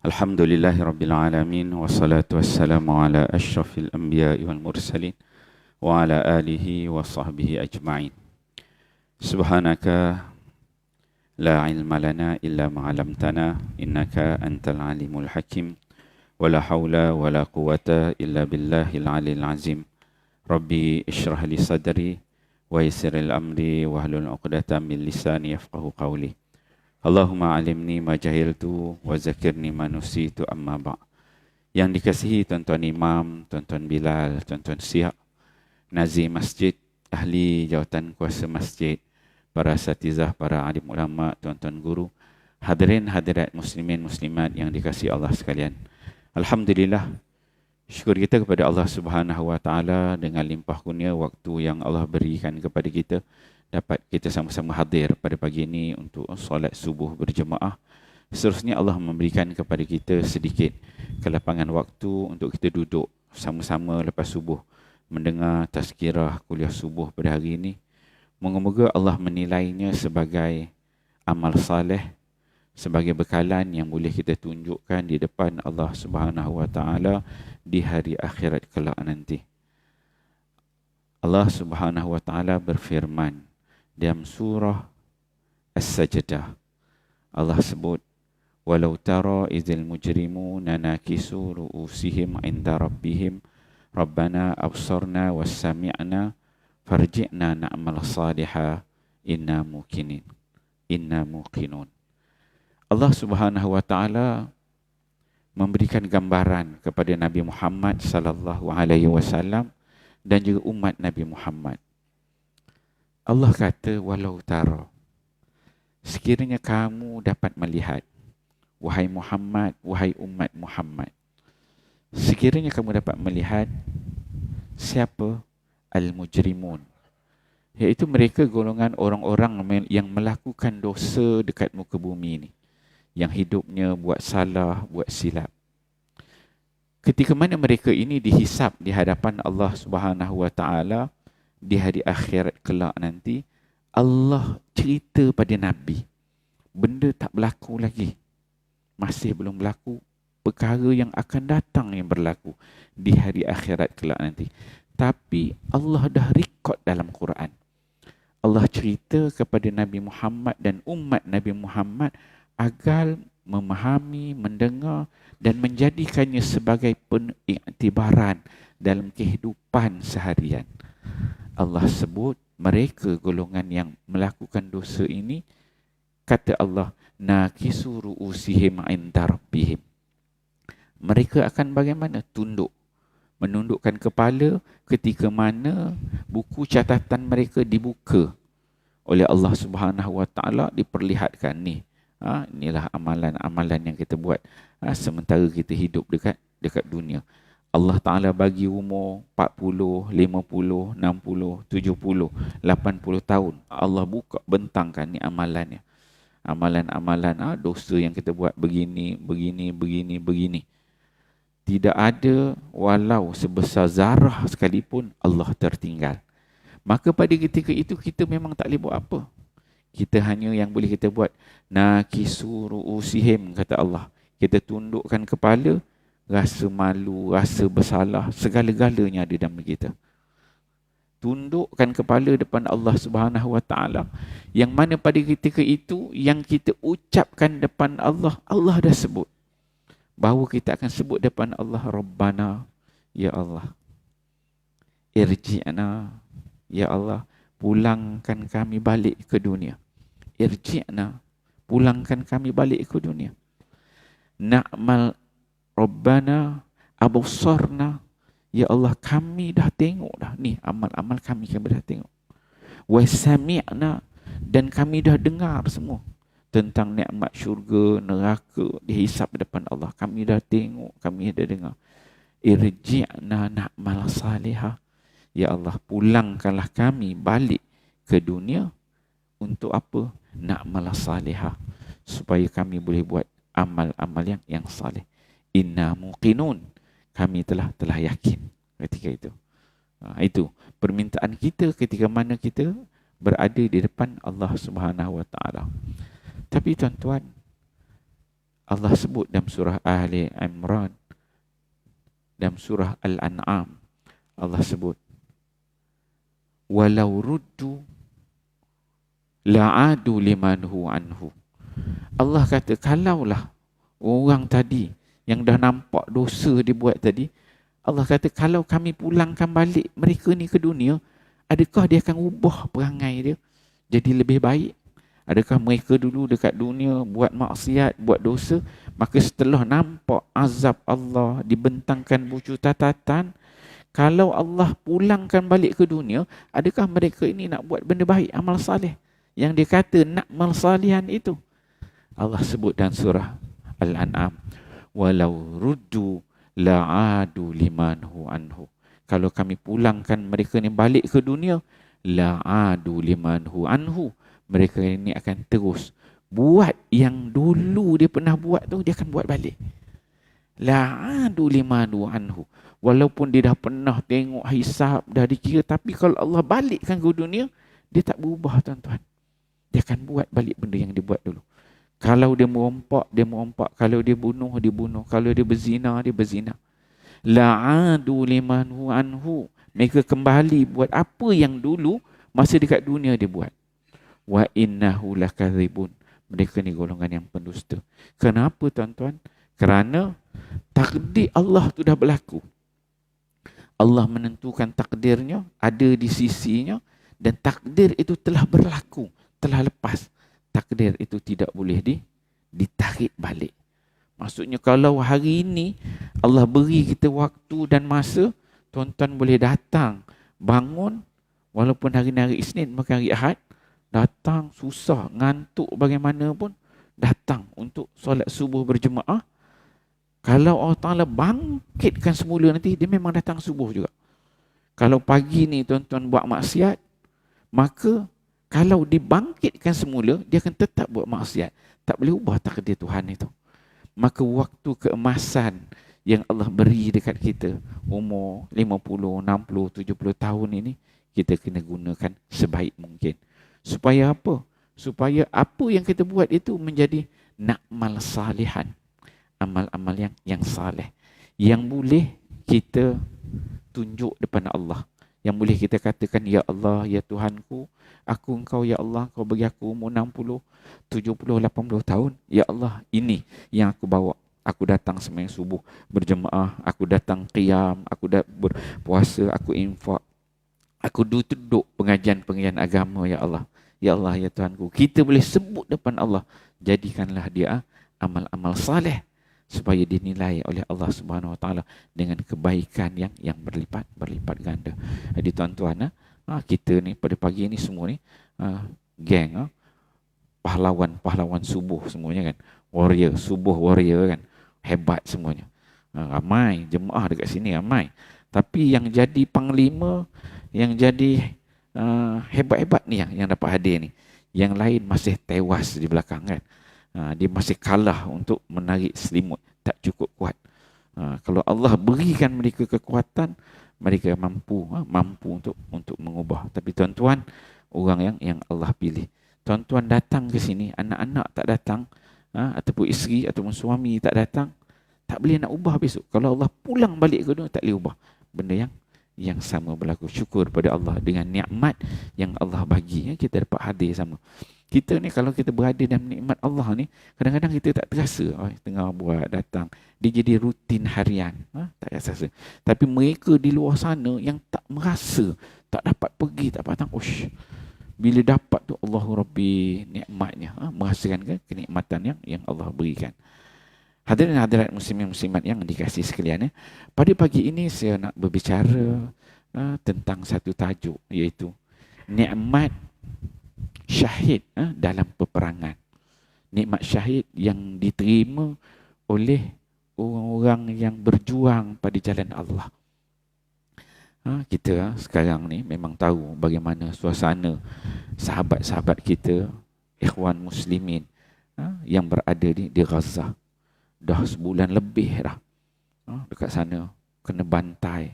Alhamdulillahi Rabbil Alamin. Wassalatu wassalamu ala ashrafil anbiya wal mursalin wa ala alihi wa sahbihi ajma'in. Subhanaka la ilma lana illa ma'alamtana innaka antal alimul hakim wa la hawla wa la quwata illa billahil alil azim. Rabbi ishrah li sadri wa yassiril amri wa hlul 'uqdatam min lisani yafqahu qawli. Allahumma alimni ma jahiltu wa zakirni ma nusitu amma ba'. Yang dikasihi tuan-tuan imam, tuan-tuan Bilal, tuan-tuan Siak, nazir masjid, ahli jawatan kuasa masjid, para asatizah, para alim ulama, tuan-tuan guru, hadirin hadirat muslimin muslimat yang dikasihi Allah sekalian. Alhamdulillah, syukur kita kepada Allah Subhanahu wa taala dengan limpah kurnia waktu yang Allah berikan kepada kita, dapat kita sama-sama hadir pada pagi ini untuk solat subuh berjemaah. Seterusnya Allah memberikan kepada kita sedikit kelapangan waktu untuk kita duduk sama-sama lepas subuh mendengar tazkirah kuliah subuh pada hari ini. Moga-moga Allah menilainya sebagai amal saleh, sebagai bekalan yang boleh kita tunjukkan di depan Allah Subhanahu wa taala di hari akhirat kelak nanti. Allah Subhanahu wa taala berfirman dalam surah As-Sajdah, Allah sebut, walau tara idzal mujrimuna nakisu ru'usihim 'inda rabbihim rabbana absarna was sami'na farji'na na'mal salihah inna muqinun. Allah Subhanahu wa taala memberikan gambaran kepada Nabi Muhammad sallallahu alaihi wasallam dan juga umat Nabi Muhammad. Allah kata, walau tara, sekiranya kamu dapat melihat, wahai Muhammad, wahai umat Muhammad, sekiranya kamu dapat melihat siapa al-mujrimun, iaitu mereka golongan orang-orang yang melakukan dosa dekat muka bumi ini, yang hidupnya buat salah, buat silap. Ketika mana mereka ini dihisap di hadapan Allah Subhanahu wa taala di hari akhirat kelak nanti, Allah cerita pada Nabi, benda tak berlaku lagi, masih belum berlaku, perkara yang akan datang yang berlaku di hari akhirat kelak nanti. Tapi Allah dah rekod dalam Quran. Allah cerita kepada Nabi Muhammad dan umat Nabi Muhammad agar memahami, mendengar dan menjadikannya sebagai pengiktibaran dalam kehidupan seharian. Allah sebut mereka golongan yang melakukan dosa ini, kata Allah, nakisu ru'usihim 'inda rabbihim. Mereka akan bagaimana? Tunduk, menundukkan kepala ketika mana buku catatan mereka dibuka oleh Allah Subhanahu wa taala, diperlihatkan ni. Inilah amalan-amalan yang kita buat sementara kita hidup dekat dunia. Allah Ta'ala bagi umur 40, 50, 60, 70, 80 tahun. Allah buka, bentangkan ni amalannya. Amalan-amalan dosa yang kita buat begini. Tidak ada walau sebesar zarah sekalipun Allah tertinggal. Maka pada ketika itu kita memang tak boleh buat apa. Kita hanya yang boleh kita buat, nakisu ru'usihim, kata Allah. Kita tundukkan kepala, rasa malu, rasa bersalah, segala-galanya ada dalam kita. Tundukkan kepala depan Allah Subhanahu wa taala, yang mana pada ketika itu yang kita ucapkan depan Allah, Allah dah sebut. Bahawa kita akan sebut depan Allah, Rabbana, ya Allah. Irji'na, ya Allah, pulangkan kami balik ke dunia. Irji'na, pulangkan kami balik ke dunia. Na'mal Rabbana absarna, ya Allah, kami dah tengok dah ni amal-amal kami dah tengok. Wa sami'na, dan kami dah dengar semua tentang nikmat syurga, neraka, dihisap depan Allah. Kami dah tengok, kami dah dengar. Irji'na na'mal salihah, ya Allah, pulangkanlah kami balik ke dunia untuk apa? Na'mal salihah, supaya kami boleh buat amal-amal yang saleh. Inna muqinun, kami telah yakin ketika itu. Itu permintaan kita ketika mana kita berada di depan Allah Subhanahu wa taala. Tapi tuan-tuan, Allah sebut dalam surah Ali Imran, dalam surah Al-An'am, Allah sebut, walau ruddu la'adu limanhu anhu. Allah kata, kalaulah orang tadi yang dah nampak dosa dia buat tadi, Allah kata, kalau kami pulangkan balik mereka ni ke dunia, adakah dia akan ubah perangai dia jadi lebih baik? Adakah mereka dulu dekat dunia buat maksiat, buat dosa, maka setelah nampak azab Allah, dibentangkan bucu tatatan, kalau Allah pulangkan balik ke dunia, adakah mereka ini nak buat benda baik, amal salih? Yang dia kata nak amal salihan itu. Allah sebut dalam surah Al-An'am, walau ruddu la'adu limanhu anhu. Kalau kami pulangkan mereka ni balik ke dunia, la'adu limanhu anhu, mereka ini akan terus buat yang dulu dia pernah buat tu, dia akan buat balik. La'adu limanhu anhu. Walaupun dia dah pernah tengok hisab, dah dikira, tapi kalau Allah balikkan ke dunia, dia tak berubah, tuan-tuan. Dia akan buat balik benda yang dia buat dulu. Kalau dia merompak, dia merompak. Kalau dia bunuh, dia bunuh. Kalau dia berzina, dia berzina. La'adu limanhu anhu. Mereka kembali buat apa yang dulu masa dekat dunia dia buat. Wa innahu lakadzibun. Mereka ni golongan yang pendusta. Kenapa, tuan-tuan? Kerana takdir Allah tu dah berlaku. Allah menentukan takdirnya, ada di sisinya, dan takdir itu telah berlaku, telah lepas. Takdir itu tidak boleh ditarik balik. Maksudnya kalau hari ini Allah beri kita waktu dan masa, tuan-tuan boleh datang, bangun, walaupun hari ni hari Isnin, bukan hari Ahad, datang susah, ngantuk bagaimanapun, datang untuk solat subuh berjemaah. Kalau Allah Ta'ala bangkitkan semula nanti, dia memang datang subuh juga. Kalau pagi ni tuan-tuan buat maksiat, maka kalau dibangkitkan semula, dia akan tetap buat maksiat. Tak boleh ubah takdir Tuhan itu. Maka waktu keemasan yang Allah beri dekat kita, umur 50, 60, 70 tahun ini, kita kena gunakan sebaik mungkin. Supaya apa? Supaya apa yang kita buat itu menjadi na'mal salihan. Amal-amal yang saleh. Yang boleh kita tunjuk depan Allah. Yang boleh kita katakan, ya Allah, ya Tuhanku, aku engkau, ya Allah, kau bagi aku umur 60, 70, 80 tahun. Ya Allah, ini yang aku bawa. Aku datang sembahyang subuh berjemaah, aku datang qiyam, aku berpuasa, aku infak. Aku duduk pengajian-pengajian agama, ya Allah. Ya Allah, ya Tuhanku. Kita boleh sebut depan Allah. Jadikanlah dia amal-amal saleh supaya dinilai oleh Allah Subhanahu Wa Taala dengan kebaikan yang berlipat ganda. Jadi tuan-tuan, kita ni pada pagi ni semua ni geng pahlawan subuh semuanya kan. Warrior, subuh warrior kan. Hebat semuanya. Ramai jemaah dekat sini ramai. Tapi yang jadi panglima, yang jadi hebat-hebat ni yang dapat hadir ni. Yang lain masih tewas di belakang kan. Dia masih kalah untuk menarik selimut, tak cukup kuat. Kalau Allah berikan mereka kekuatan, mereka mampu untuk mengubah. Tapi tuan-tuan, orang yang Allah pilih. Tuan-tuan datang ke sini, anak-anak tak datang, ataupun isteri ataupun suami tak datang, tak boleh nak ubah besok. Kalau Allah pulang balik ke dunia, tak boleh ubah. Benda yang sama berlaku. Syukur pada Allah dengan nikmat yang Allah bagi, kita dapat hadir sama. Kita ni kalau kita berada dalam nikmat Allah ni, kadang-kadang kita tak terasa tengah buat datang. Dia jadi rutin harian. Tak rasa. Tapi mereka di luar sana yang tak merasa, tak dapat pergi, tak dapat datang. Bila dapat tu Allahu Rabbi nikmatnya, merasakan kenikmatan yang Allah berikan. Hadirin hadirat muslimin muslimat yang dikasihi sekalian, pada pagi ini saya nak berbicara tentang satu tajuk, iaitu nikmat syahid dalam peperangan. Nikmat syahid yang diterima oleh orang-orang yang berjuang pada jalan Allah. Kita sekarang ni memang tahu bagaimana suasana sahabat-sahabat kita, ikhwan muslimin yang berada di Gaza. Dah sebulan lebih dah dekat sana, kena bantai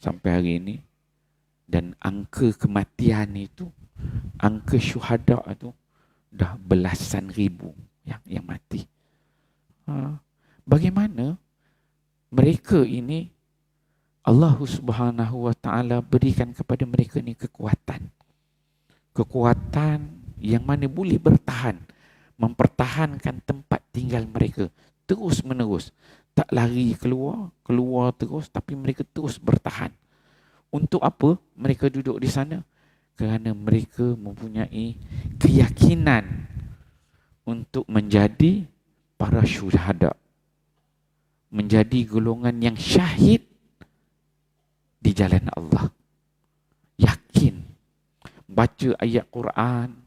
sampai hari ini. Dan angka kematian itu, angka syuhada itu dah belasan ribu yang mati. bagaimana mereka ini Allah Subhanahu wa taala berikan kepada mereka ni kekuatan. Kekuatan yang mana boleh bertahan, mempertahankan tempat tinggal mereka terus menerus. Tak lari keluar terus, tapi mereka terus bertahan. Untuk apa mereka duduk di sana? Kerana mereka mempunyai keyakinan untuk menjadi para syuhada, menjadi golongan yang syahid di jalan Allah. Yakin. Baca ayat Quran,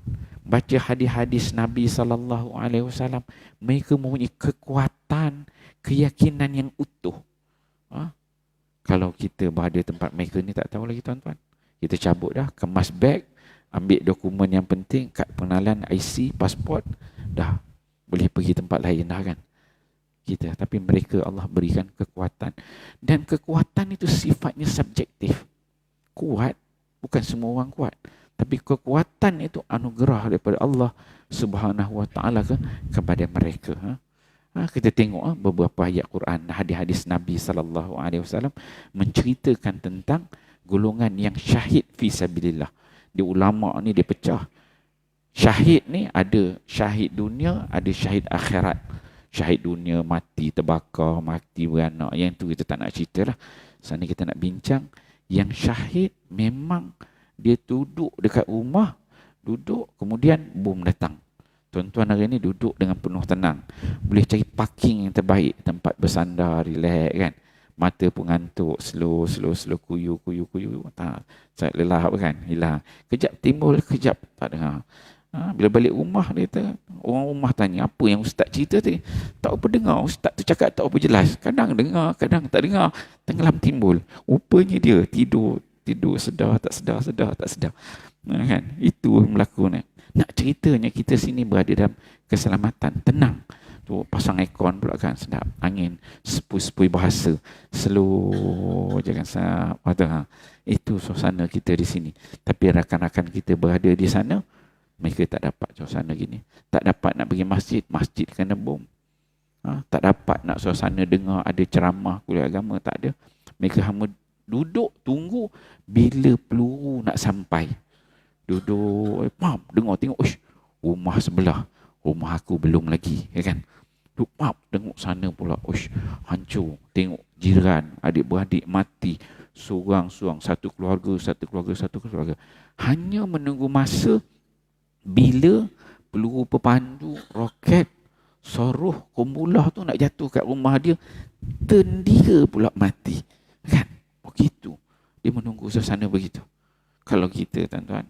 baca hadis-hadis Nabi SAW, mereka mempunyai kekuatan, keyakinan yang utuh. Kalau kita berada tempat mereka ni, tak tahu lagi tuan-tuan. Kita cabut dah, kemas beg, ambil dokumen yang penting, kad pengenalan, IC, pasport, dah boleh pergi tempat lain dah kan. Kita, tapi mereka Allah berikan kekuatan. Dan kekuatan itu sifatnya subjektif. Kuat, bukan semua orang kuat. Tapi kekuatan itu anugerah daripada Allah Subhanahu wa taala kepada mereka. Kita tengok beberapa ayat Quran, hadis-hadis Nabi sallallahu alaihi wasallam menceritakan tentang golongan yang syahid fi sabilillah. Di ulama ni dia pecah. Syahid ni ada syahid dunia, ada syahid akhirat. Syahid dunia mati terbakar, mati beranak, yang tu kita tak nak cerita lah. Sana kita nak bincang yang syahid memang dia duduk dekat rumah, duduk kemudian bom datang. Tuan-tuan hari ni duduk dengan penuh tenang. Boleh cari parking yang terbaik, tempat bersandar, relax kan. Mata pun ngantuk, slow, kuyu. Tak, saya lelah apa kan, hilang. Kejap timbul, kejap tak dengar. Bila balik rumah dia kata, orang rumah tanya, apa yang ustaz cerita tadi? Tak apa dengar, ustaz tu cakap tak apa jelas. Kadang dengar, kadang tak dengar. Tenggelam timbul. Rupanya dia tidur sedar, tak sedar. Kan? Itu berlaku ni. Nak ceritanya kita sini berada dalam keselamatan, tenang. Tu pasang aircon pula kan, sedap. Angin, sepui bahasa. Slow, jangan sah. Itu suasana kita di sini. Tapi rakan-rakan kita berada di sana, mereka tak dapat suasana gini. Tak dapat nak pergi masjid kena bom. Tak dapat nak suasana dengar ada ceramah kuliah agama, tak ada. Mereka hanya duduk tunggu bila peluru nak sampai. Duduk, dengar tengok, rumah sebelah, rumah aku belum lagi, ya kan? Duduk, tengok sana pula, hancur. Tengok jiran, adik-beradik mati, seorang-seorang, satu keluarga. Hanya menunggu masa bila peluru pepandu, roket, soruh, kumpulah tu nak jatuh kat rumah dia, dia pula mati. Kan? Begitu. Dia menunggu suasana begitu. Kalau kita, tuan-tuan,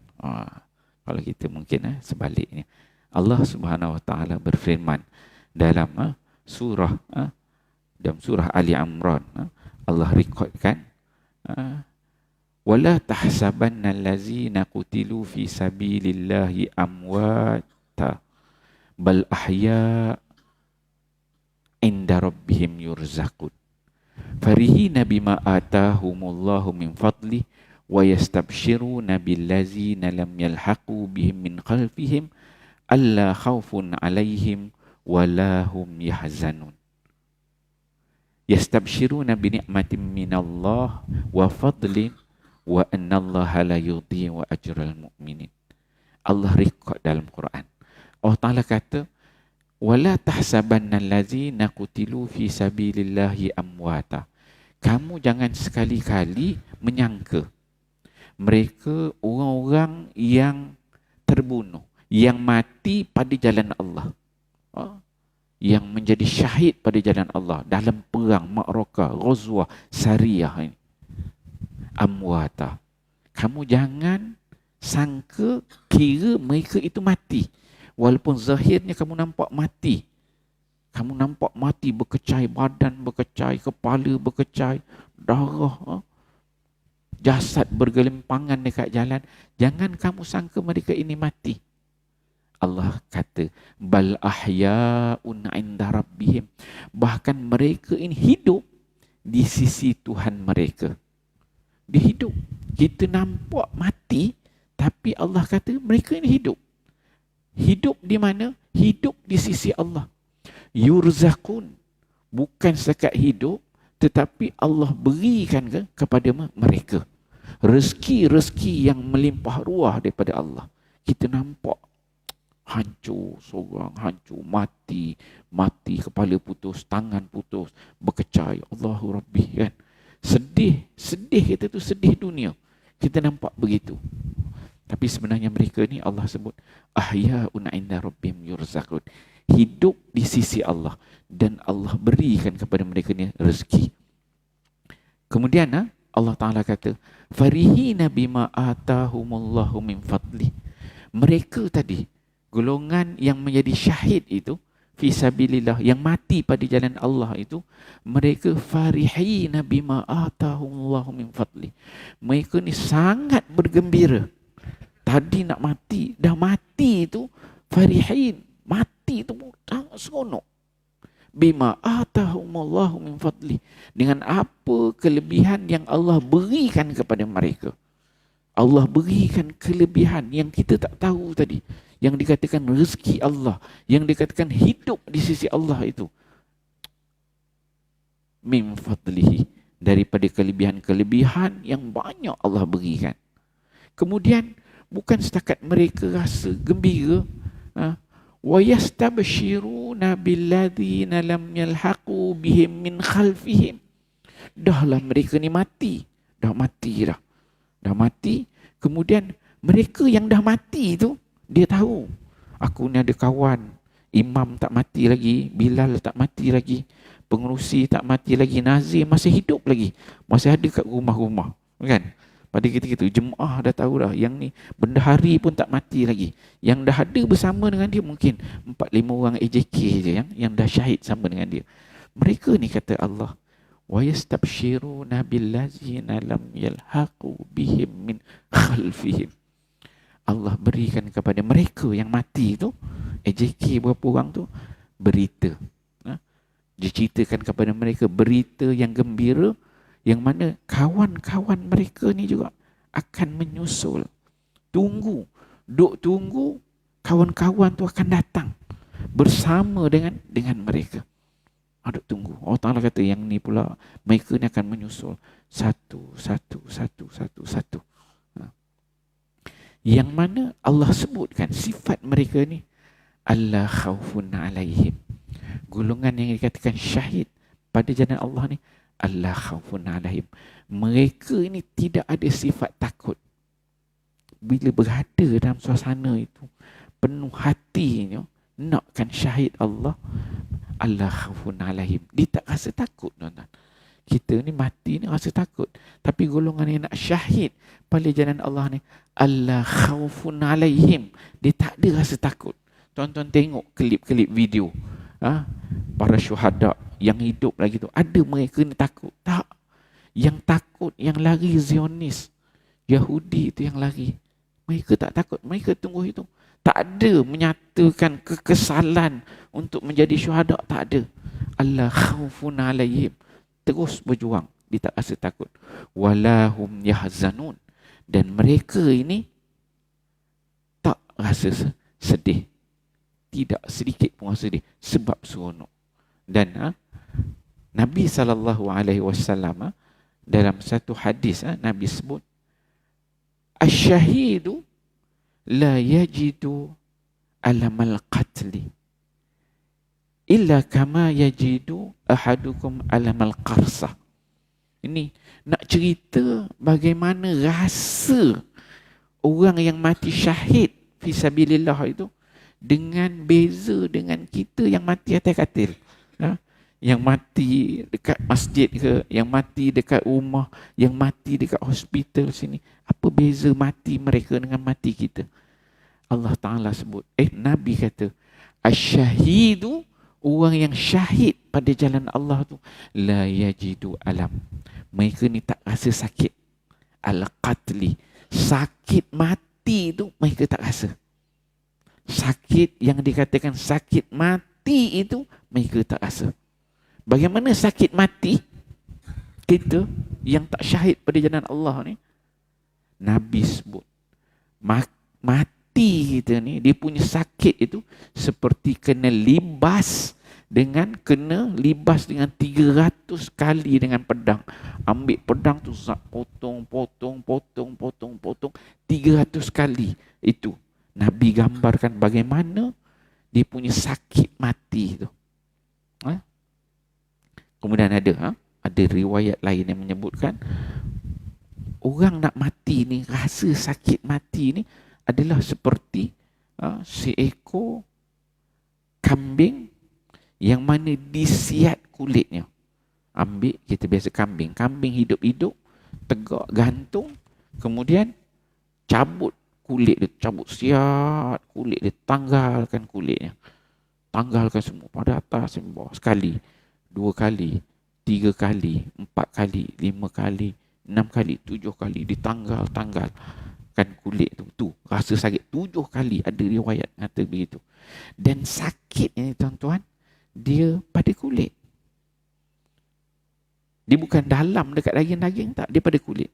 kalau kita mungkin sebaliknya. Allah Subhanahu wa taala berfirman dalam surah Ali Imran, Allah rekodkan, wala tahsabanna allazina qutilu fi sabilillahi amwata bal ahya inda rabbihim yurzaqun farihina bima atahumullahu min fadli wa yastabshiruna billazina lam yalhaqu bihim min khalfihim alla khawfun alaihim wala hum yahzanun. Yastabshiruna bi ni'matin minallah wa fadlin wa annallaha la yudhi'u ajral mu'minin. Allah rekod dalam Quran. Allah Ta'ala kata, wala tahsabanna allazina qutilu fi sabilillahi amwata. Kamu jangan sekali-kali menyangka mereka orang-orang yang terbunuh, yang mati pada jalan Allah, yang menjadi syahid pada jalan Allah dalam perang, ma'rakah, ghazwah, sariyah ini. Amwata. Kamu jangan sangka, kira mereka itu mati. Walaupun zahirnya kamu nampak mati. Kamu nampak mati, berkecai badan, berkecai kepala, berkecai darah, jasad bergelimpangan dekat jalan. Jangan kamu sangka mereka ini mati. Allah kata, bal ahya'un 'inda rabbihim. Bahkan mereka ini hidup di sisi Tuhan mereka. Dia hidup. Kita nampak mati, tapi Allah kata mereka ini hidup. Hidup di mana? Hidup di sisi Allah. Yurzaqun. Bukan setakat hidup, tetapi Allah berikan kepada mereka rezeki-rezeki yang melimpah ruah daripada Allah. Kita nampak hancur seorang, hancur, mati, kepala putus, tangan putus, berkecai. Allahu Rabbi, kan. Sedih kita tu sedih dunia. Kita nampak begitu. Tapi sebenarnya mereka ni Allah sebut ahya'un 'inda rabbihim yurzaqun. Hidup di sisi Allah dan Allah berikan kepada mereka ni rezeki. Kemudian Allah Ta'ala kata farihina bima atahumullahu min fadli. Mereka tadi, golongan yang menjadi syahid itu, fisabilillah, yang mati pada jalan Allah itu, mereka farihina bima atahumullahu min fadli. Mereka ni sangat bergembira. Tadi nak mati, dah mati itu farihin, mati itu sangat seronok. Bima atahumullahu min fadli, dengan apa kelebihan yang Allah berikan kepada mereka. Allah berikan kelebihan yang kita tak tahu tadi, yang dikatakan rezeki Allah, yang dikatakan hidup di sisi Allah itu. Min fadlihi, daripada kelebihan-kelebihan yang banyak Allah berikan. Kemudian bukan setakat mereka rasa gembira, wa yastabshiruna billadzina lam yalhaqu bihim min khalfihim. Dahlah mereka ni mati, dah mati. Kemudian mereka yang dah mati tu, dia tahu, aku ni ada kawan, imam tak mati lagi, Bilal tak mati lagi, pengerusi tak mati lagi, Nazir masih hidup lagi, masih ada kat rumah-rumah, kan? Pada ketika itu jemaah dah tahu dah, yang ni bendahari pun tak mati lagi. Yang dah ada bersama dengan dia mungkin 4-5 orang AJK je yang dah syahid sama dengan dia. Mereka ni kata Allah, wa yastabshiruna billazina lam yalhaqu bihim min khalfihim. Allah berikan kepada mereka yang mati tu, AJK berapa orang tu, berita. Diceritakan kepada mereka berita yang gembira, yang mana kawan-kawan mereka ni juga akan menyusul. Tunggu kawan-kawan tu akan datang bersama dengan mereka. Duk tunggu. Allah Ta'ala kata yang ni pula, mereka ni akan menyusul satu. Yang mana Allah sebutkan sifat mereka ni, alla khaufun alaihim. Golongan yang dikatakan syahid pada jalan Allah ni, Allah khaufun alaihim. Mereka ini tidak ada sifat takut. Bila berada dalam suasana itu, penuh hatinya nakkan syahid Allah, Allah khaufun alaihim. Dia tak rasa takut, tuan-tuan. Kita ni mati ni rasa takut. Tapi golongan yang nak syahid pada jalan Allah ni, Allah khaufun alaihim. Dia tak ada rasa takut. Tuan-tuan tengok klip-klip video, para syuhada yang hidup lagi tu, ada mereka ni takut? Tak. Yang takut, yang lari Zionis, Yahudi tu yang lari. Mereka tak takut, mereka tunggu itu. Tak ada menyatakan kekesalan untuk menjadi syuhada, tak ada. Allah khaufun alaihim, terus berjuang, dia tak rasa takut. Walahum yahzanun, dan mereka ini tak rasa sedih, tidak sedikit pun rasa sedih, sebab seronok. Dan Nabi SAW dalam satu hadis, Nabi sebut, asyahidu la yajidu alamal qatli illa kama yajidu ahadukum alamal qarsah. Ini nak cerita bagaimana rasa orang yang mati syahid fisabilillah itu, dengan beza dengan kita yang mati atas katil. Yang mati dekat masjid ke, yang mati dekat rumah, yang mati dekat hospital sini. Apa beza mati mereka dengan mati kita? Allah Ta'ala sebut, Nabi kata, asyahidu, orang yang syahid pada jalan Allah tu, la yajidu alam. Mereka ni tak rasa sakit. Al-qatli, sakit mati tu mereka tak rasa. Sakit yang dikatakan sakit mati itu mereka tak rasa. Bagaimana sakit mati kita yang tak syahid pada jalan Allah ni? Nabi sebut, mati kita ni, dia punya sakit itu seperti kena libas dengan kena libas dengan 300 kali dengan pedang. Ambil pedang tu potong 300 kali. Itu Nabi gambarkan bagaimana dia punya sakit mati tu. Kemudian ada riwayat lain yang menyebutkan orang nak mati ni, rasa sakit mati ni adalah seperti seekor kambing yang mana disiat kulitnya. Ambil, kita biasa kambing hidup-hidup, tegak, gantung, kemudian cabut kulit dia, cabut siat kulit dia, tanggalkan kulitnya. Tanggalkan semua, pada atas, bawah, sekali, 2 kali, 3 kali, 4 kali, 5 kali, 6 kali, 7 kali, ditanggalkan kulit tu. Tu rasa sakit 7 kali, ada riwayat kata begitu. Dan sakit ini tuan-tuan, dia pada kulit. Dia bukan dalam dekat daging-daging, tak, dia pada kulit.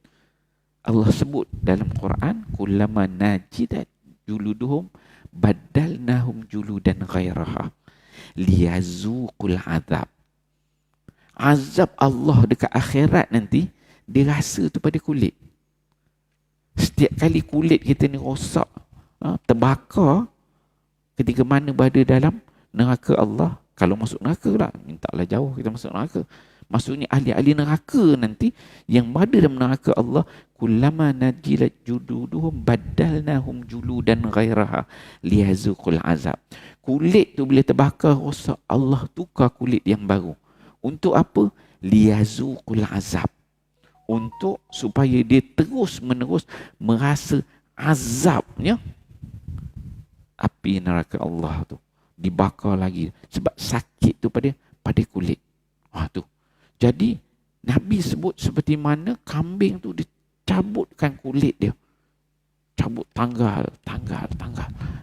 Allah sebut dalam Quran, kullama najidat juluduhum badalnahum juludan ghairaha liyazuqul azab. Azab Allah dekat akhirat nanti dirasa tu pada kulit. Setiap kali kulit kita ni rosak, terbakar, ketika mana berada dalam neraka Allah, kalau masuk neraka lah, mintalah jauh kita masuk neraka. Maksudnya ahli-ahli neraka nanti yang berada dalam neraka Allah, kullama najilat jududuhum badalnahum juludan ghairaha liyazuqul azab. Kulit tu bila terbakar rosak, Allah tukar kulit yang baru. Untuk apa? Liyazuqul azab. Untuk supaya dia terus-menerus merasa azabnya api neraka Allah tu. Dibakar lagi. Sebab sakit tu pada kulit. Tu. Jadi, Nabi sebut seperti mana kambing tu dicabutkan kulit dia. Cabut, tanggal.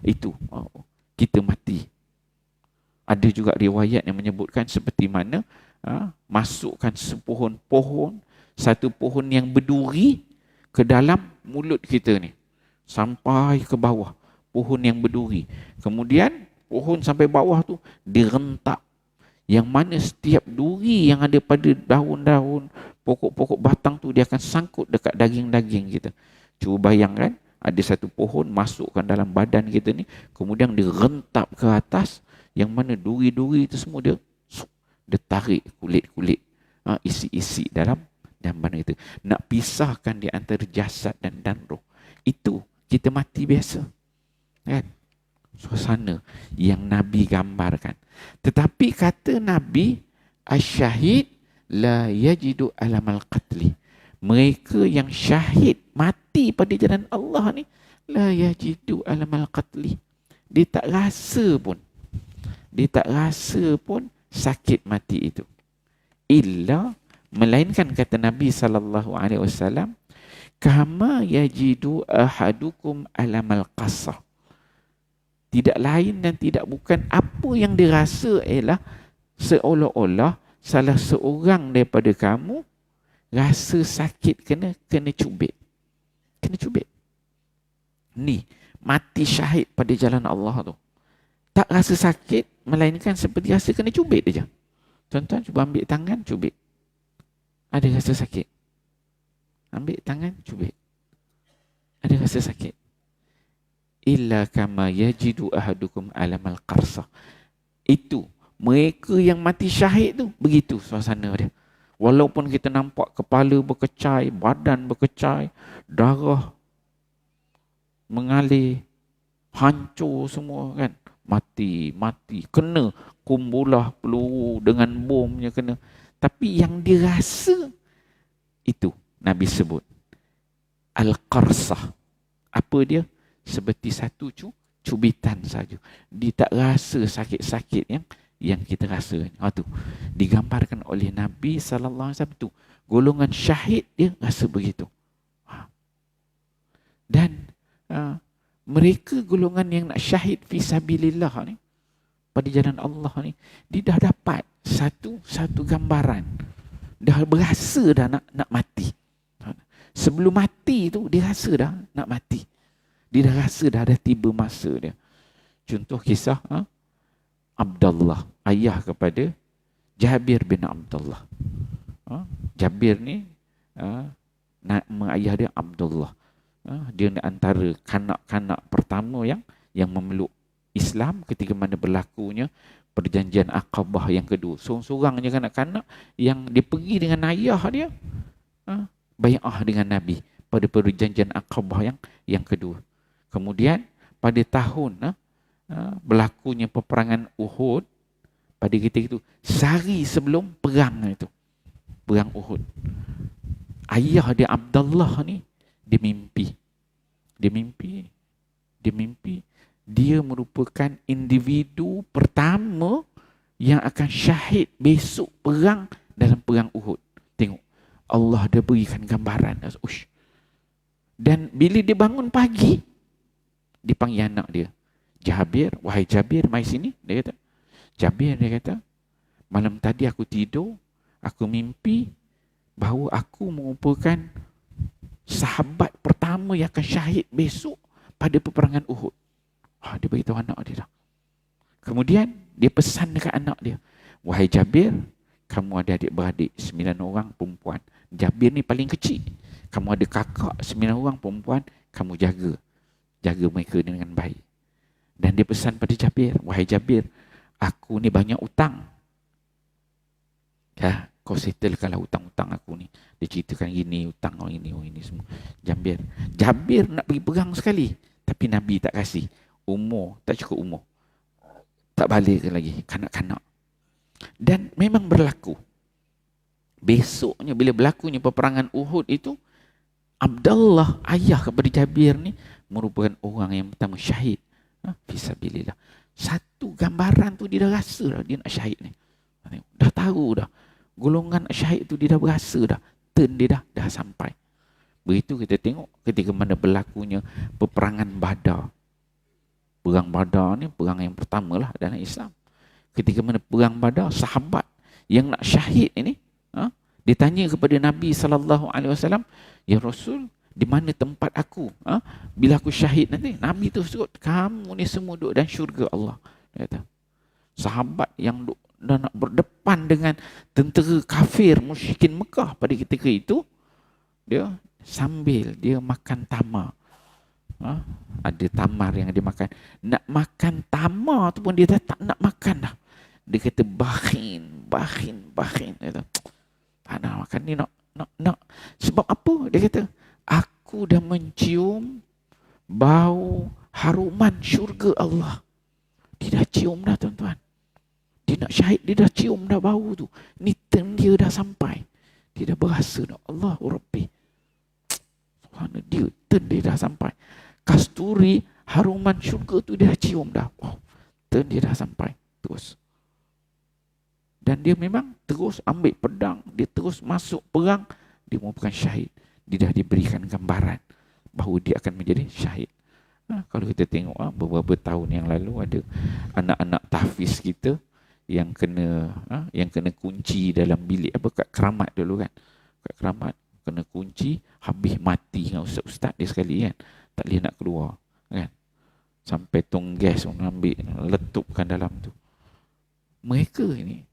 Itu, kita mati. Ada juga riwayat yang menyebutkan seperti mana masukkan sepohon-pohon, satu pohon yang berduri ke dalam mulut kita ni. Sampai ke bawah. Pohon yang berduri. Kemudian, pohon sampai bawah tu direntak. Yang mana setiap duri yang ada pada daun-daun, pokok-pokok batang tu, dia akan sangkut dekat daging-daging kita. Cuba bayangkan, ada satu pohon masukkan dalam badan kita ni, kemudian dia rentap ke atas, yang mana duri-duri itu semua dia tarik kulit-kulit, isi-isi dalam badan itu. Nak pisahkan di antara jasad dan roh. Itu kita mati biasa. Kan? Suasana yang Nabi gambarkan. Tetapi kata Nabi, asyahid la yajidu alamal qatli. Mereka yang syahid, mati pada jalan Allah ni, la yajidu alamal qatli. Dia tak rasa pun sakit mati itu. Illa, melainkan kata Nabi SAW, kama yajidu ahadukum alamal qasah. Tidak lain dan tidak bukan, apa yang dirasa ialah seolah-olah salah seorang daripada kamu rasa sakit kena cubit. Kena cubit. Ni, mati syahid pada jalan Allah tu. Tak rasa sakit, melainkan seperti rasa kena cubit saja. Tuan-tuan cuba ambil tangan, cubit. Ada rasa sakit? Ambil tangan, cubit. Ada rasa sakit? Illa kama yajidu ahadukum alamal qarsah. Itu, mereka yang mati syahid tu, begitu suasana dia. Walaupun kita nampak kepala berkecai, badan berkecai, darah mengalir, hancur semua kan. Mati, kena kumbulah peluru dengan bomnya kena. Tapi yang dirasa, itu Nabi sebut Al-Qarsah. Apa dia? Seperti satu cubitan saja. Dia tak rasa sakit-sakit yang kita rasa. Tu digambarkan oleh Nabi SAW tu. Golongan syahid dia rasa begitu. Dan mereka golongan yang nak syahid fi sabilillah ni, pada jalan Allah ni, dia dah dapat satu gambaran. Dah berasa dah nak mati. Sebelum mati tu dia rasa dah nak mati. Dia dah rasa dah ada tiba masa dia. Contoh kisah Abdullah, ayah kepada Jabir bin Abdullah. Jabir ni nama ayah dia Abdullah. Dia antara kanak-kanak pertama yang memeluk Islam ketika mana berlakunya perjanjian Aqabah yang kedua. Seorang-seorang je kanak-kanak yang dia pergi dengan ayah dia bai'ah dengan Nabi pada perjanjian Aqabah yang kedua. Kemudian pada tahun berlakunya peperangan Uhud, pada ketika itu sehari sebelum perang itu, perang Uhud, ayah dia Abdullah ni dia mimpi dia merupakan individu pertama yang akan syahid besok perang dalam perang Uhud. Tengok, Allah dah berikan gambaran. Ush. Dan bila dia bangun pagi, dia panggil anak dia, Jabir, wahai Jabir, mai sini. Dia kata, Jabir, dia kata, malam tadi aku tidur, aku mimpi bahawa aku merupakan sahabat pertama yang akan syahid besok pada peperangan Uhud. Dia beritahu anak dia dah. Kemudian dia pesan dekat anak dia, wahai Jabir, kamu ada adik-beradik 9 orang perempuan. Jabir ni paling kecil. Kamu ada kakak 9 orang perempuan, kamu jaga mereka dengan baik. Dan dia pesan pada Jabir, wahai Jabir, aku ni banyak utang. Kau settlekanlah hutang-hutang aku ni. Dia ceritakan gini, hutang orang ini semua. Jabir nak pergi perang sekali, tapi Nabi tak kasih. Umur, tak cukup umur. Tak balik lagi, kanak-kanak. Dan memang berlaku. Besoknya bila berlakunya peperangan Uhud itu, Abdullah, ayah kepada Jabir ni, merupakan orang yang pertama syahid. Fisabilillah. Satu gambaran tu dia dah rasa dah dia nak syahid ni. Dah tahu dah. Golongan syahid tu dia dah berasa dah. Turn dia dah sampai. Begitu kita tengok ketika mana berlakunya peperangan Badar. Perang Badar ni perang yang pertama lah dalam Islam. Ketika mana perang Badar, sahabat yang nak syahid ini, dia tanya kepada Nabi SAW, ya Rasul, di mana tempat aku? Bila aku syahid nanti? Nabi tu sebut, kamu ni semua duduk dalam syurga Allah. Dia kata, sahabat yang nak berdepan dengan tentera kafir musyrikin Mekah pada ketika itu, dia sambil dia makan tamar. Ada tamar yang dia makan. Nak makan tamar tu pun dia tak nak makan dah. Dia kata bakhin. Dia kata, tak nak makan ni, nak. Sebab apa? Dia kata, aku dah mencium bau haruman syurga Allah. Dia dah cium dah, tuan-tuan. Dia nak syahid, dia dah cium dah bau tu. Ni turn dia dah sampai. Dia dah berasa dah, Allahu Rabbi. Subhanallah, dia turn dia dah sampai. Kasturi, haruman syurga tu dia dah cium dah. Turn dia dah sampai. Terus. Dan dia memang terus ambil pedang, dia terus masuk perang, dia merupakan syahid. Dia dah diberikan gambaran bahawa dia akan menjadi syahid. Kalau kita tengok beberapa tahun yang lalu ada anak-anak tahfiz kita yang kena kunci dalam bilik kat keramat dulu kan. Kat keramat kena kunci, habis mati dengan ustaz-ustaz dia sekali kan. Tak boleh nak keluar kan. Sampai tong gas ambil, letupkan dalam tu. Mereka ini,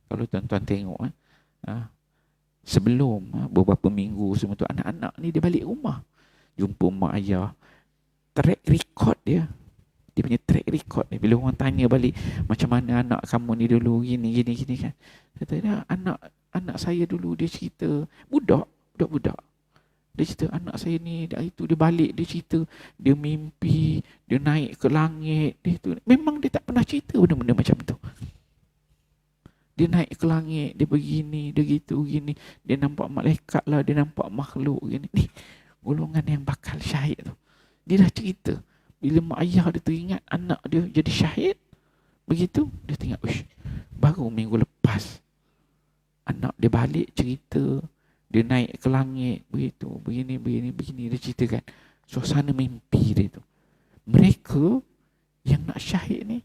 kalau tuan-tuan tengok sebelum beberapa minggu semua tu, anak-anak ni dia balik rumah, jumpa mak ayah, track record dia punya track record ni. Bila orang tanya balik, macam mana anak kamu ni dulu, gini kan, kata dia, anak saya dulu dia cerita, budak dia cerita, anak saya ni dari itu dia balik, dia cerita dia mimpi dia naik ke langit, dia tu memang dia tak pernah cerita benda-benda macam tu. Dia naik ke langit, dia begini, dia gitu, gini. Dia nampak malaikat lah, dia nampak makhluk gini. Ni, golongan yang bakal syahid tu. Dia dah cerita. Bila mak ayah dia teringat anak dia jadi syahid, begitu, dia teringat, baru minggu lepas, anak dia balik cerita, dia naik ke langit, begitu, begini, dia ceritakan. Suasana mimpi dia tu. Mereka yang nak syahid ni,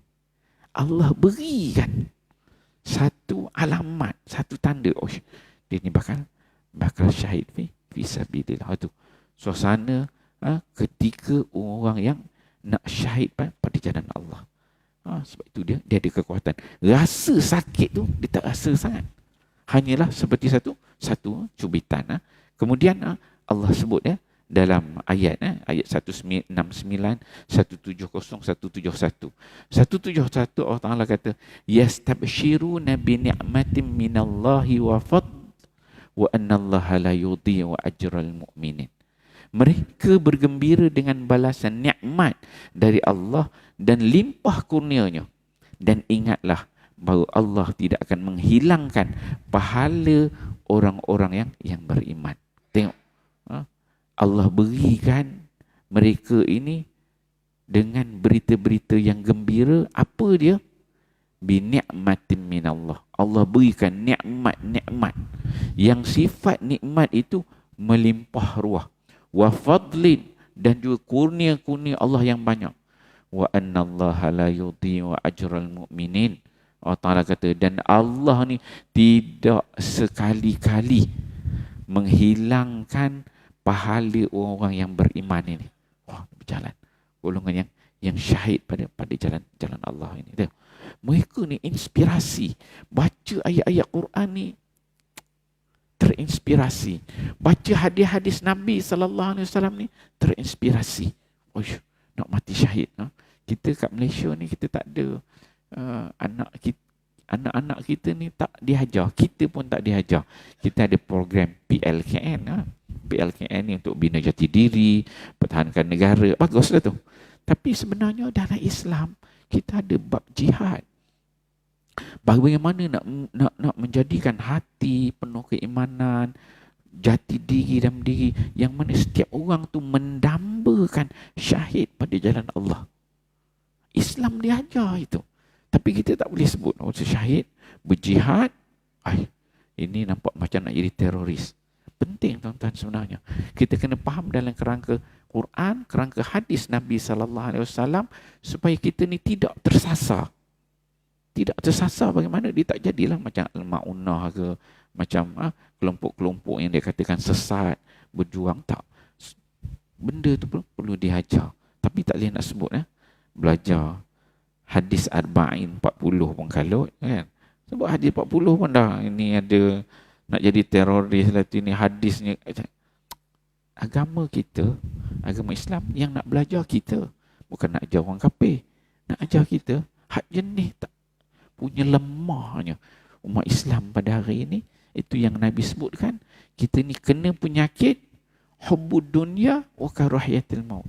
Allah berikan satu alamat, satu tanda, dia ni bakal syahid fi sabilillah tu. Suasana ketika orang yang nak syahid pada jalan Allah. Sebab itu dia ada kekuatan. Rasa sakit tu dia tak rasa sangat. Hanyalah seperti satu cubitan. Kemudian Allah sebut dalam ayat ayat 169, 170, 171. 171 Allah Taala kata yastabshiruna bi ni'matin minallahi wa fadl wa annallaha la yudhi'u ajral mu'minin. Mereka bergembira dengan balasan nikmat dari Allah dan limpah kurnianya. Dan ingatlah bahawa Allah tidak akan menghilangkan pahala orang-orang yang beriman. Tengok, Allah berikan mereka ini dengan berita-berita yang gembira. Apa dia? Bi ni'matin minallah. Allah berikan nikmat-nikmat. Yang sifat nikmat itu melimpah ruah. Wa fadlin, dan juga kurnia-kurnia Allah yang banyak. Wa annallaha la yudhi'u ajral mu'minin. Allah Ta'ala kata, dan Allah ni tidak sekali-kali menghilangkan pahala orang-orang yang beriman ini. Berjalan. Golongan yang syahid pada jalan Allah ini. Tengok. Mereka ni inspirasi. Baca ayat-ayat Quran ni terinspirasi. Baca hadis-hadis Nabi SAW ni terinspirasi. Nak mati syahid. Kita kat Malaysia ni kita tak ada anak-anak kita ni tak diajar. Kita pun tak diajar. Kita ada program PLKN. PLKN ni untuk bina jati diri, pertahankan negara. Baguslah tu. Tapi sebenarnya dalam Islam kita ada bab jihad. Bagaimana nak menjadikan hati penuh keimanan, jati diri dalam diri, yang mana setiap orang tu mendambakan syahid pada jalan Allah. Islam diajar itu. Tapi kita tak boleh sebut syahid, berjihad. Ini nampak macam nak jadi teroris. Penting tuan-tuan sebenarnya. Kita kena faham dalam kerangka Quran, kerangka hadis Nabi SAW, supaya kita ni tidak tersasar. Tidak tersasar bagaimana dia tak jadilah macam Al-Ma'unah ke, macam kelompok-kelompok yang dia katakan sesat, berjuang. Tak. Benda tu perlu diajar. Tapi tak boleh nak sebut. Belajar hadis Arba'in 40 pun kalut kan. Sebab hadis 40 pun dah ini ada nak jadi teroris lah tu, ni hadisnya. Agama kita, agama Islam yang nak belajar kita, bukan nak ajar orang kafir. Nak ajar kita hak jenis tak punya lemahnya umat Islam pada hari ini. Itu yang Nabi sebutkan, kita ni kena penyakit hubbud dunya wa karahiyatil maut.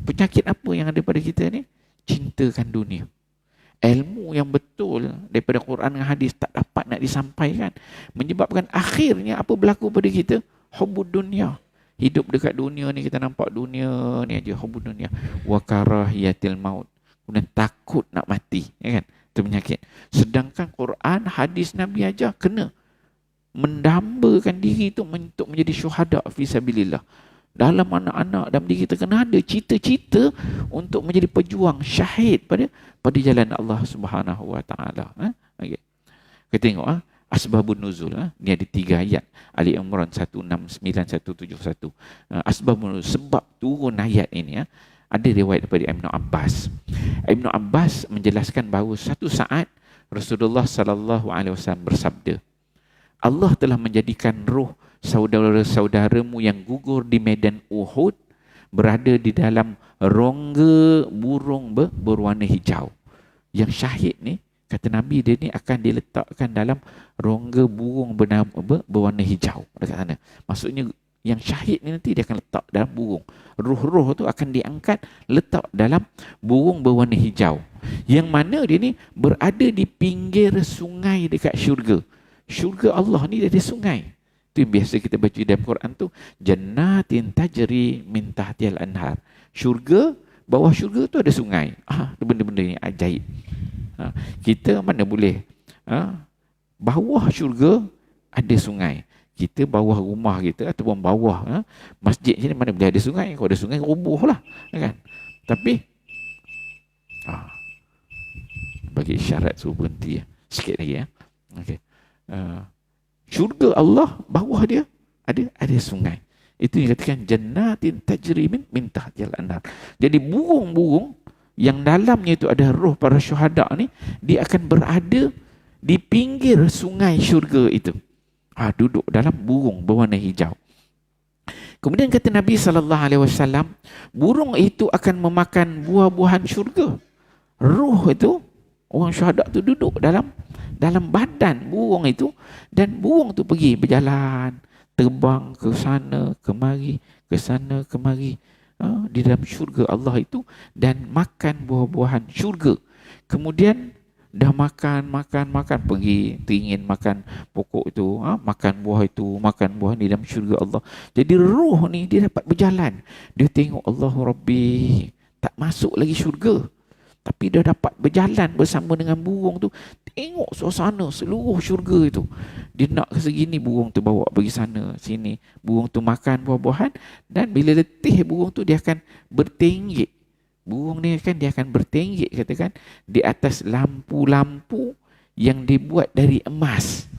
Penyakit apa yang ada pada kita ni? Cintakan dunia. Ilmu yang betul daripada Quran dan hadis tak dapat nak disampaikan, menyebabkan akhirnya apa berlaku pada kita? Hubbud dunya. Hidup dekat dunia ni, kita nampak dunia ni aja, hubbud dunya wa karahiyatil maut. Kemudian takut nak mati, ya kan? Itu penyakit. Sedangkan Quran, hadis Nabi aja kena mendambakan diri itu untuk menjadi syuhada fi sabilillah. Dalam anak-anak, dalam diri kita kena ada cita-cita untuk menjadi pejuang syahid pada jalan Allah Subhanahu wa taala. Okey. Kita tengok asbabun nuzul. Ni ada 3 ayat. Ali Imran 169, 171. Asbabun nuzul, sebab turun ayat ini. Ada riwayat daripada Ibn Abbas. Ibn Abbas menjelaskan bahawa satu saat Rasulullah sallallahu alaihi wasallam bersabda, Allah telah menjadikan roh saudara-saudaramu yang gugur di medan Uhud berada di dalam rongga burung berwarna hijau. Yang syahid ni, kata Nabi, dia ni akan diletakkan dalam rongga burung berwarna hijau dekat sana. Maksudnya yang syahid ni nanti dia akan letak dalam burung. Roh-roh tu akan diangkat, letak dalam burung berwarna hijau. Yang mana dia ni berada di pinggir sungai dekat syurga. Syurga Allah ni dia ada sungai. Itu yang biasa kita baca dalam Quran tu, jannatin tajri min tahtihal anhar. Syurga, bawah syurga tu ada sungai. Benda-benda ni ajaib. Kita mana boleh bawah syurga ada sungai. Kita bawah rumah kita ataupun bawah masjid sini mana boleh ada sungai. Kalau ada sungai rubuh lah, kan? Tapi bagi isyarat suruh berhenti sikit lagi okey. Syurga Allah, bawah dia ada sungai. Itu yang dikatakan jannatin tajri min tahtihal anhar. Jadi burung-burung yang dalamnya itu ada roh para syuhada ni, dia akan berada di pinggir sungai syurga itu. Duduk dalam burung berwarna hijau. Kemudian kata Nabi SAW, burung itu akan memakan buah-buahan syurga. Ruh itu, orang syuhada tu duduk dalam badan burung itu, dan burung tu pergi berjalan, terbang ke sana kemari, ke sana kemari, di dalam syurga Allah itu, dan makan buah-buahan syurga. Kemudian dah makan, pergi teringin makan pokok itu, makan buah itu, makan buah ni dalam syurga Allah. Jadi ruh ni dia dapat berjalan. Dia tengok Allahu Rabbi, tak masuk lagi syurga, tapi dia dapat berjalan bersama dengan burung tu, tengok suasana seluruh syurga itu. Dia nak ke segini, burung tu bawa pergi sana sini, burung tu makan buah-buahan, dan bila letih burung tu dia akan bertenggek. Burung ni kan dia akan bertenggek, katakan, di atas lampu-lampu yang dibuat dari emas,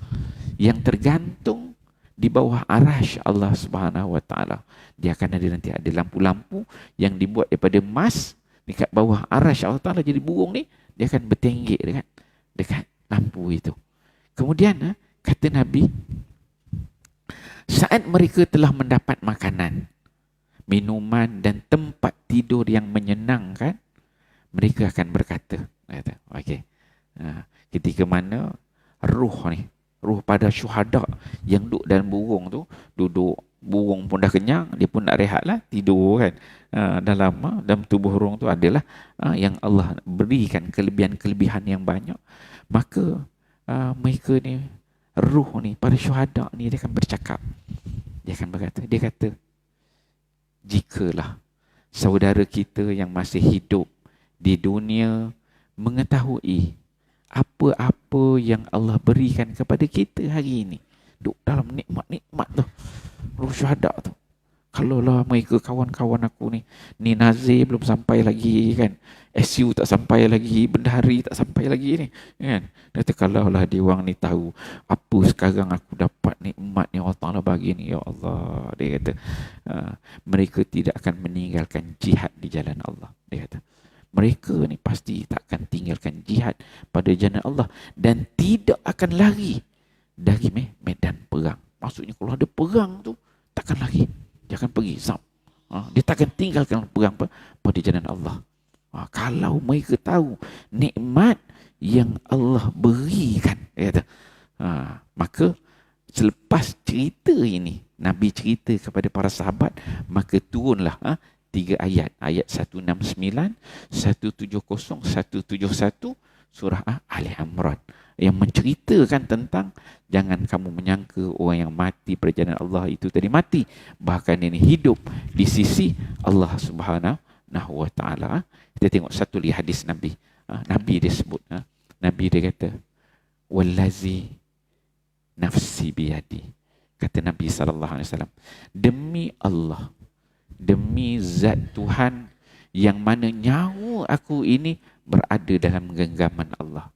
yang tergantung di bawah arasy Allah Subhanahu Wa Taala. Dia akan ada nanti ada lampu-lampu yang dibuat daripada emas dekat bawah arasy Allah Taala. Jadi burung ni dia akan bertenggek dekat lampu itu. Kemudian kata Nabi, saat mereka telah mendapat makanan, minuman dan tempat tidur yang menyenangkan, mereka akan berkata, okey, ketika mana ruh pada syuhada yang duduk dalam burung tu, duduk, burung pun dah kenyang, dia pun nak rehat lah, tidur kan, dalam tubuh burung tu adalah yang Allah berikan kelebihan-kelebihan yang banyak. Maka mereka ni, ruh ni, para syuhada ni, dia akan bercakap, dia akan berkata, dia kata, jikalah saudara kita yang masih hidup di dunia mengetahui apa-apa yang Allah berikan kepada kita hari ini, duduk dalam nikmat-nikmat tu, ruh syuhada tu. Kalaulah mereka kawan-kawan aku ni Nazir belum sampai lagi kan, SU tak sampai lagi, bendahari tak sampai lagi ni kan, kata kalaulah dia orang ni tahu apa sekarang aku dapat nikmat yang Allah Ta'ala bagi ni, ya Allah, dia kata, mereka tidak akan meninggalkan jihad di jalan Allah. Dia kata mereka ni pasti tak akan tinggalkan jihad pada jalan Allah, dan tidak akan lari dari medan perang. Maksudnya kalau ada perang tu takkan lari, dia akan pergi, dia takkan tinggalkan perang pada jalan Allah. Kalau mereka tahu nikmat yang Allah berikan, dia kata, maka selepas cerita ini, Nabi cerita kepada para sahabat, maka turunlah 3 ayat, ayat 169, 170, 171 surah Ali Imran, yang menceritakan tentang jangan kamu menyangka orang yang mati pada jalan Allah itu tadi mati, bahkan ini hidup di sisi Allah Subhanahu Wa Taala. Kita tengok satu lagi hadis Nabi. Nabi dia sebut, Nabi dia kata, wallazi nafsi biyadi, kata Nabi SAW, demi Allah, demi zat Tuhan yang mana nyawa aku ini berada dalam genggaman Allah.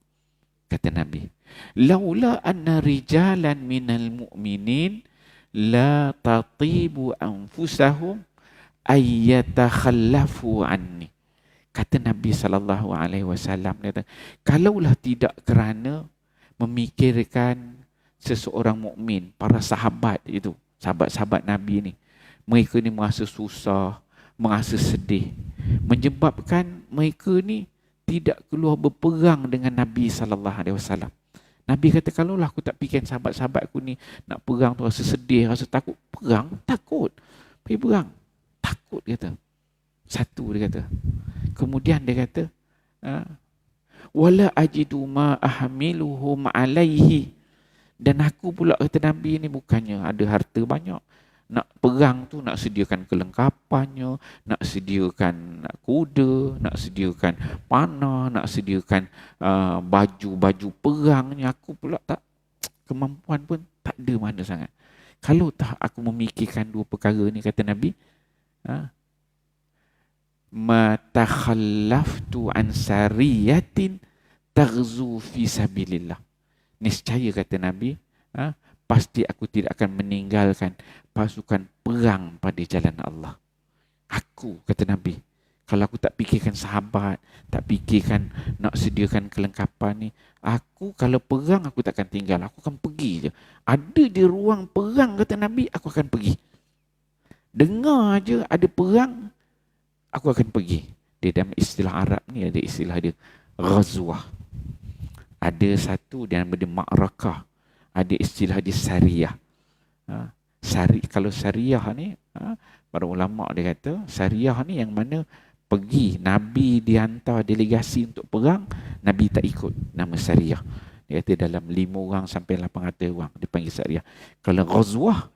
Kata Nabi, laula anna rijalan minal mu'minin la tatibu anfusahum ayyatakhallafu anni. Kata Nabi SAW, kalaulah tidak kerana memikirkan seseorang mukmin, para sahabat itu, sahabat-sahabat Nabi ni, mereka ni merasa susah, merasa sedih, menyebabkan mereka ni tidak keluar berperang dengan Nabi SAW. Nabi kata, kalaulah aku tak fikirkan sahabat-sahabat aku ni nak perang tu, rasa sedih, rasa takut, perang, takut, pergi perang, takut, kata. Satu dia kata. Kemudian dia kata, wala ajidu ma ahmiluhum alaihi, dan aku pula, kata Nabi ni, bukannya ada harta banyak, nak perang tu nak sediakan kelengkapannya, nak sediakan kuda, nak sediakan panah, nak sediakan baju-baju perangnya, aku pula tak, kemampuan pun tak ada mana sangat. Kalau tak aku memikirkan dua perkara ni, kata Nabi, matakhallaftu an sariyatin taghzu fi sabilillah, niscaya, kata Nabi, pasti aku tidak akan meninggalkan pasukan perang pada jalan Allah. Aku, kata Nabi, Kalau aku tak fikirkan sahabat, tak fikirkan nak sediakan kelengkapan ni, aku kalau perang aku takkan tinggal, aku akan pergi je. Ada di ruang perang kata Nabi, aku akan pergi. Dengar je ada perang, aku akan pergi. Dia dalam istilah Arab ni ada istilah dia ghazwah. Ada satu dia nama dia ma'rakah. Ada istilah dia sariyah. Kalau sariyah ni, para ulama dia kata sariyah ni yang mana pergi, Nabi dihantar delegasi untuk perang, Nabi tak ikut, nama sariyah. Dia kata dalam 5 orang sampai 800 orang dipanggil sariyah. Kalau ghazwah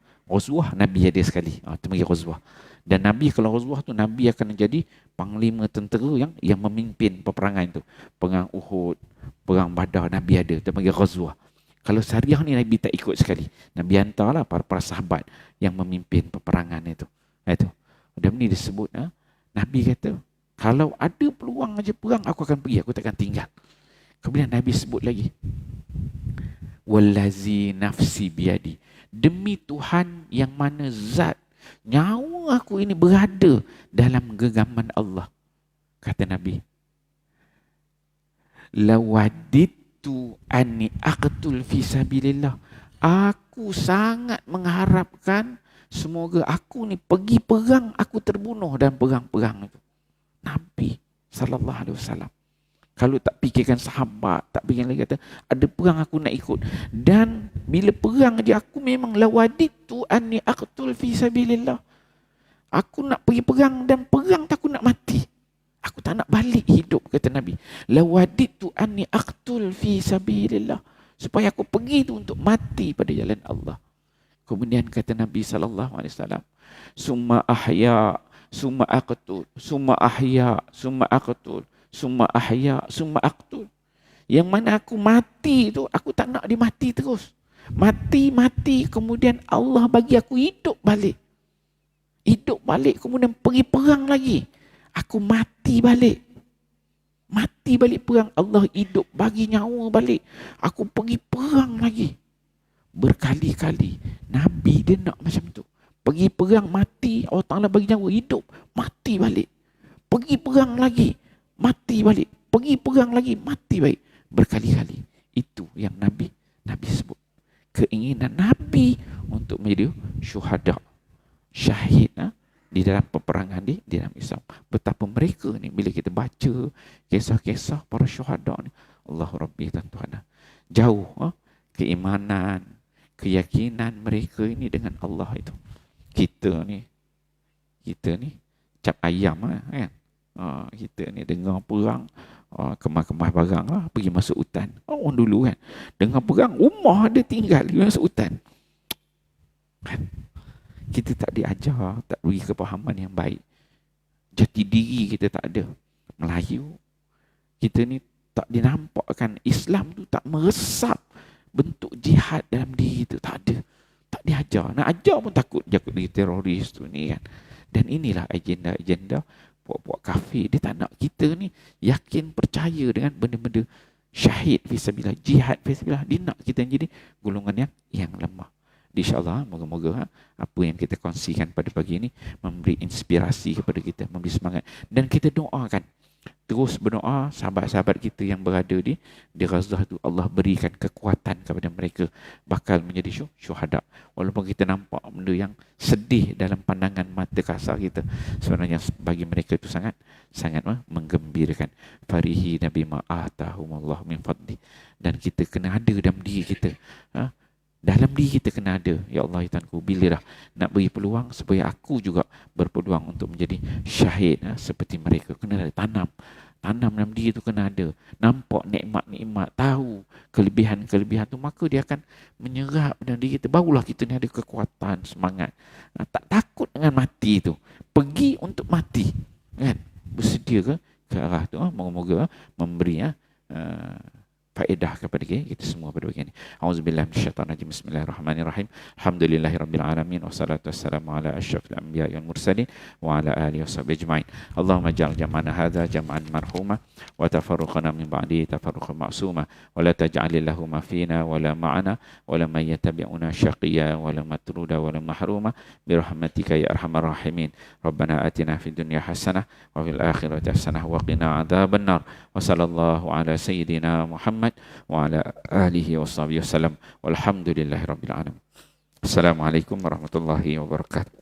Nabi ada sekali, itu panggil ghazwah. Dan Nabi kalau ghazwah tu Nabi akan menjadi panglima tentera yang memimpin peperangan tu. Perang Uhud, perang Badar, Nabi ada, itu panggil ghazwah. Kalau sariyah ni Nabi tak ikut sekali. Nabi hantarlah para sahabat yang memimpin peperangan itu. Itu. Dan ni disebut, Nabi kata, kalau ada peluang aja perang, aku akan pergi, aku takkan tinggal. Kemudian Nabi sebut lagi, wallazi nafsi biadi, demi Tuhan yang mana zat nyawa aku ini berada dalam genggaman Allah. Kata Nabi, lawadittu anni aqtul fi sabilillah, aku sangat mengharapkan semoga aku ni pergi perang, aku terbunuh dalam perang-perang itu. Nabi SAW. Kalau tak fikirkan sahabat, tak fikirkan lagi, kata ada perang aku nak ikut. Dan bila perang je aku memang lawadittu anni aqtul fi sabilillah. Aku nak pergi perang dan perang tak aku nak mati. Aku tak nak balik hidup, kata Nabi. Lawadittu anni aqtul fi sabilillah. Supaya aku pergi tu untuk mati pada jalan Allah. Kemudian kata Nabi SAW, summa ahya, summa aqtul, summa ahya, summa aqtul, summa ahya, summa aqtul. Yang mana aku mati tu, aku tak nak dia mati terus. Mati, kemudian Allah bagi aku hidup balik. Hidup balik, kemudian pergi perang lagi. Aku mati balik. Mati balik perang, Allah hidup bagi nyawa balik. Aku pergi perang lagi. Berkali-kali Nabi dia nak macam tu. Pergi perang mati, Allah Ta'ala bagi nyawa hidup, mati balik. Pergi perang lagi, mati balik. Pergi perang lagi, mati balik. Berkali-kali. Itu yang Nabi sebut. Keinginan Nabi untuk menjadi syuhada, syahid, di dalam peperangan di dalam Islam. Betapa mereka ni bila kita baca kisah-kisah para syuhada ni, Allah Rabbi dan Tuhan, jauh keimanan, keyakinan mereka ini dengan Allah itu. Kita ni cap ayam kan. Kita ni dengar perang, kemas-kemas barang pergi masuk hutan. Orang dulu kan dengar perang, rumah dia tinggal di masuk hutan. Kan? Kita tak diajar, tak beri kepahaman yang baik. Jati diri kita tak ada. Melayu, kita ni tak dinampakkan, Islam tu tak meresap bentuk jihad dalam diri tu, tak ada. Tak diajar. Nak ajar pun takut jadi teroris tu ni kan. Dan inilah agenda-agenda puak-puak kafir. Dia tak nak kita ni yakin, percaya dengan benda-benda syahid fisabilillah, jihad fisabilillah. Dia nak kita jadi golongan yang lemah. InsyaAllah, moga-moga apa yang kita kongsikan pada pagi ini memberi inspirasi kepada kita, memberi semangat. Dan kita doakan, terus berdoa sahabat-sahabat kita yang berada di Ghazah itu, Allah berikan kekuatan kepada mereka bakal menjadi syuhada. Walaupun kita nampak benda yang sedih dalam pandangan mata kasar kita, sebenarnya bagi mereka itu sangat menggembirakan. Farihi nabi ma'atahumullah min fadli. Dan kita kena ada dalam diri kita, dalam diri kita kena ada, ya Allah ya Tuhanku, bila dah nak beri peluang supaya aku juga berpeluang untuk menjadi syahid seperti mereka. Kena ada, tanam dalam diri tu, kena ada. Nampak nikmat-nikmat, tahu kelebihan-kelebihan tu, maka dia akan menyerap dalam diri kita. Barulah kita ni ada kekuatan, semangat. Tak takut dengan mati tu. Pergi untuk mati. Kan? Bersedia ke arah tu? Moga-moga memberi faedah kepada kita semua pada bagian ini. Auzubillahi minasyaitonirrajim. Bismillahirrahmanirrahim. Alhamdulillahirabbil alamin wassalatu wassalamu ala asyrafil anbiya'i wal mursalin wa ala alihi washabihi ajmain. Allahumma ja'al jam'ana hadza jam'an marhuma wa tafarruqana min ba'di tafarruqan ma'suma wa la taj'al lahum fina wa la ma'ana wa la man yattabi'una syaqiyya wa la matruda wa la mahruma bi rahmatika ya arhamar rahimin. Rabbana atina fid dunya hasanah wa fil akhirati hasanah wa qina adzabannar. Wa sallallahu ala sayyidina Muhammad wa ala alihi washabihi wasallam. Walhamdulillahirabbil alamin. Assalamualaikum warahmatullahi wabarakatuh.